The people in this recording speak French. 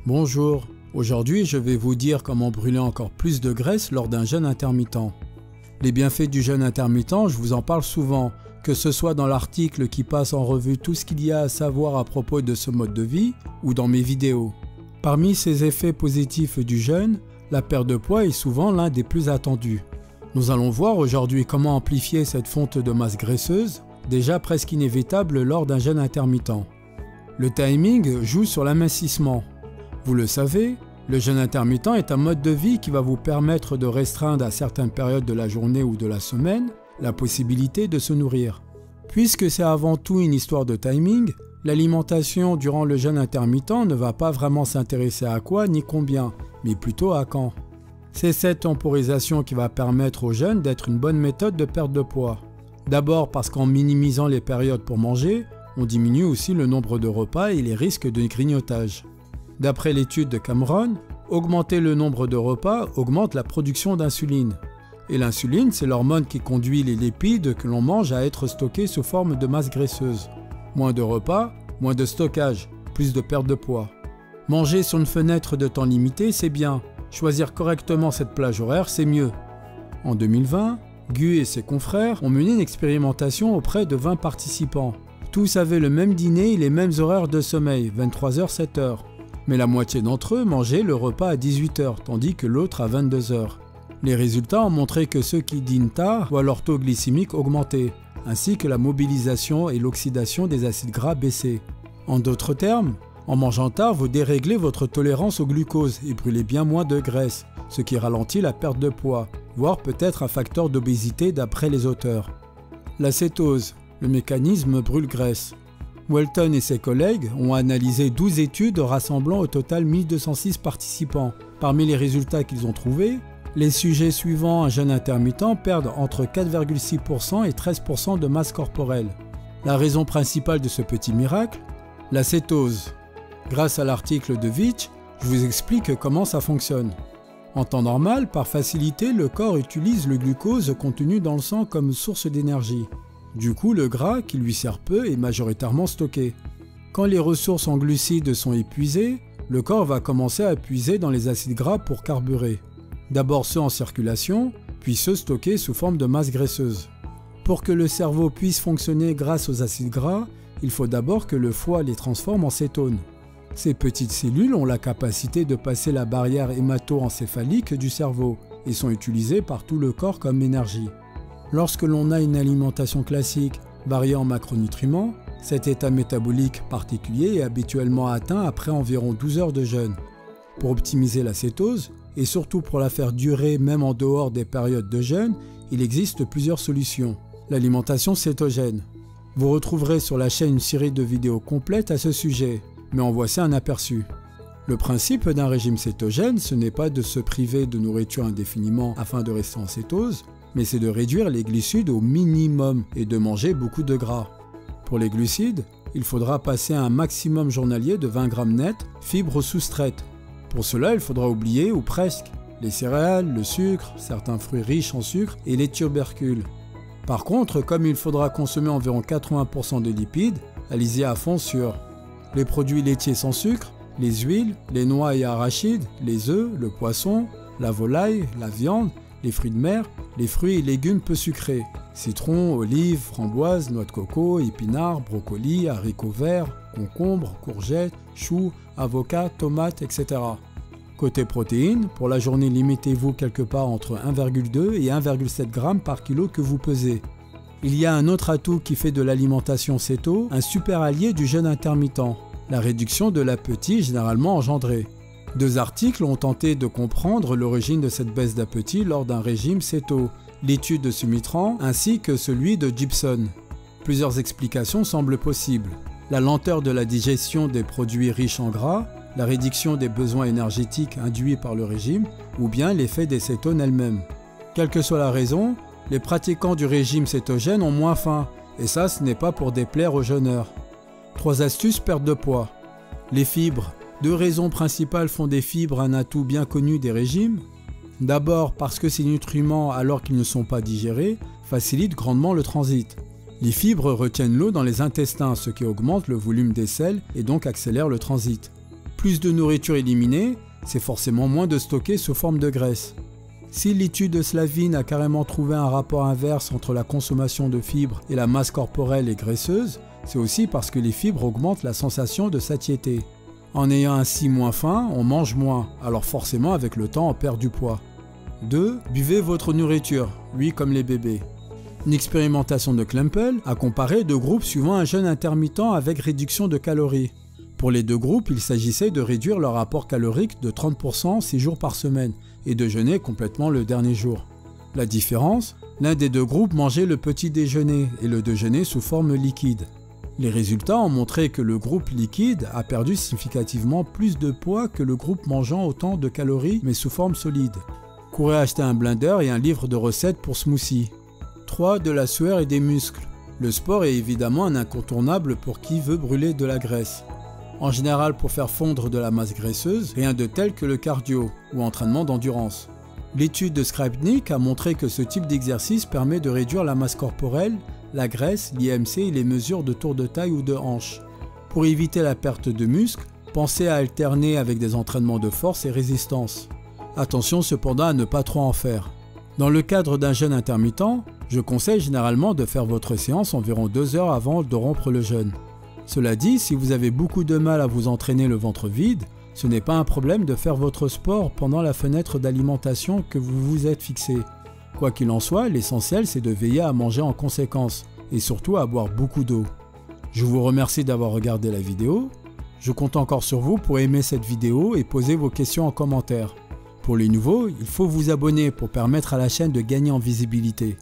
Bonjour, aujourd'hui je vais vous dire comment brûler encore plus de graisse lors d'un jeûne intermittent. Les bienfaits du jeûne intermittent, je vous en parle souvent, que ce soit dans l'article qui passe en revue tout ce qu'il y a à savoir à propos de ce mode de vie ou dans mes vidéos. Parmi ces effets positifs du jeûne, la perte de poids est souvent l'un des plus attendus. Nous allons voir aujourd'hui comment amplifier cette fonte de masse graisseuse, déjà presque inévitable lors d'un jeûne intermittent. Le timing joue sur l'amincissement. Vous le savez, le jeûne intermittent est un mode de vie qui va vous permettre de restreindre à certaines périodes de la journée ou de la semaine la possibilité de se nourrir. Puisque c'est avant tout une histoire de timing, l'alimentation durant le jeûne intermittent ne va pas vraiment s'intéresser à quoi ni combien, mais plutôt à quand. C'est cette temporisation qui va permettre au jeûne d'être une bonne méthode de perte de poids. D'abord parce qu'en minimisant les périodes pour manger, on diminue aussi le nombre de repas et les risques de grignotage. D'après l'étude de Cameron, augmenter le nombre de repas augmente la production d'insuline. Et l'insuline, c'est l'hormone qui conduit les lipides que l'on mange à être stockés sous forme de masse graisseuse. Moins de repas, moins de stockage, plus de perte de poids. Manger sur une fenêtre de temps limité, c'est bien. Choisir correctement cette plage horaire, c'est mieux. En 2020, Gu et ses confrères ont mené une expérimentation auprès de 20 participants. Tous avaient le même dîner et les mêmes horaires de sommeil, 23h-7h. Mais la moitié d'entre eux mangeaient le repas à 18h, tandis que l'autre à 22h. Les résultats ont montré que ceux qui dînent tard voient leur taux glycémique augmenter, ainsi que la mobilisation et l'oxydation des acides gras baisser. En d'autres termes, en mangeant tard, vous déréglez votre tolérance au glucose et brûlez bien moins de graisse, ce qui ralentit la perte de poids, voire peut-être un facteur d'obésité d'après les auteurs. La cétose, le mécanisme brûle-graisse. Welton et ses collègues ont analysé 12 études rassemblant au total 1206 participants. Parmi les résultats qu'ils ont trouvés, les sujets suivant un jeûne intermittent perdent entre 4,6% et 13% de masse corporelle. La raison principale de ce petit miracle, la cétose. Grâce à l'article de Veech, je vous explique comment ça fonctionne. En temps normal, par facilité, le corps utilise le glucose contenu dans le sang comme source d'énergie. Du coup, le gras, qui lui sert peu, est majoritairement stocké. Quand les ressources en glucides sont épuisées, le corps va commencer à puiser dans les acides gras pour carburer. D'abord ceux en circulation, puis ceux stockés sous forme de masse graisseuse. Pour que le cerveau puisse fonctionner grâce aux acides gras, il faut d'abord que le foie les transforme en cétones. Ces petites cellules ont la capacité de passer la barrière hémato-encéphalique du cerveau et sont utilisées par tout le corps comme énergie. Lorsque l'on a une alimentation classique variée en macronutriments, cet état métabolique particulier est habituellement atteint après environ 12 heures de jeûne. Pour optimiser la cétose, et surtout pour la faire durer même en dehors des périodes de jeûne, il existe plusieurs solutions. L'alimentation cétogène. Vous retrouverez sur la chaîne une série de vidéos complètes à ce sujet, mais en voici un aperçu. Le principe d'un régime cétogène, ce n'est pas de se priver de nourriture indéfiniment afin de rester en cétose, mais c'est de réduire les glucides au minimum et de manger beaucoup de gras. Pour les glucides, il faudra passer à un maximum journalier de 20 grammes net, fibres soustraites. Pour cela, il faudra oublier, ou presque, les céréales, le sucre, certains fruits riches en sucre et les tubercules. Par contre, comme il faudra consommer environ 80% de lipides, allez-y à fond sur les produits laitiers sans sucre, les huiles, les noix et arachides, les œufs, le poisson, la volaille, la viande, les fruits de mer, les fruits et légumes peu sucrés, citron, olives, framboises, noix de coco, épinards, brocolis, haricots verts, concombres, courgettes, choux, avocats, tomates, etc. Côté protéines, pour la journée, limitez-vous quelque part entre 1,2 et 1,7 g par kilo que vous pesez. Il y a un autre atout qui fait de l'alimentation céto un super allié du jeûne intermittent, la réduction de l'appétit généralement engendrée. 2 articles ont tenté de comprendre l'origine de cette baisse d'appétit lors d'un régime céto, l'étude de Sumitran ainsi que celui de Gibson. Plusieurs explications semblent possibles. La lenteur de la digestion des produits riches en gras, la réduction des besoins énergétiques induits par le régime, ou bien l'effet des cétones elles-mêmes. Quelle que soit la raison, les pratiquants du régime cétogène ont moins faim, et ça ce n'est pas pour déplaire aux jeûneurs. 3 astuces perte de poids. Les fibres. 2 raisons principales font des fibres un atout bien connu des régimes. D'abord parce que ces nutriments, alors qu'ils ne sont pas digérés, facilitent grandement le transit. Les fibres retiennent l'eau dans les intestins, ce qui augmente le volume des selles et donc accélère le transit. Plus de nourriture éliminée, c'est forcément moins de stocker sous forme de graisse. Si l'étude de Slavin a carrément trouvé un rapport inverse entre la consommation de fibres et la masse corporelle et graisseuse, c'est aussi parce que les fibres augmentent la sensation de satiété. En ayant ainsi moins faim, on mange moins, alors forcément avec le temps on perd du poids. 2. Buvez votre nourriture, oui comme les bébés. Une expérimentation de Klempel a comparé deux groupes suivant un jeûne intermittent avec réduction de calories. Pour les deux groupes, il s'agissait de réduire leur apport calorique de 30% 6 jours par semaine et de jeûner complètement le dernier jour. La différence, l'un des deux groupes mangeait le petit déjeuner et le déjeuner sous forme liquide. Les résultats ont montré que le groupe liquide a perdu significativement plus de poids que le groupe mangeant autant de calories mais sous forme solide. Courez acheter un blender et un livre de recettes pour smoothie. 3. De la sueur et des muscles. Le sport est évidemment un incontournable pour qui veut brûler de la graisse. En général, pour faire fondre de la masse graisseuse, rien de tel que le cardio ou entraînement d'endurance. L'étude de Skrapnik a montré que ce type d'exercice permet de réduire la masse corporelle, la graisse, l'IMC et les mesures de tour de taille ou de hanche. Pour éviter la perte de muscle, pensez à alterner avec des entraînements de force et résistance. Attention cependant à ne pas trop en faire. Dans le cadre d'un jeûne intermittent, je conseille généralement de faire votre séance environ 2 heures avant de rompre le jeûne. Cela dit, si vous avez beaucoup de mal à vous entraîner le ventre vide, ce n'est pas un problème de faire votre sport pendant la fenêtre d'alimentation que vous vous êtes fixé. Quoi qu'il en soit, l'essentiel c'est de veiller à manger en conséquence et surtout à boire beaucoup d'eau. Je vous remercie d'avoir regardé la vidéo. Je compte encore sur vous pour aimer cette vidéo et poser vos questions en commentaire. Pour les nouveaux, il faut vous abonner pour permettre à la chaîne de gagner en visibilité.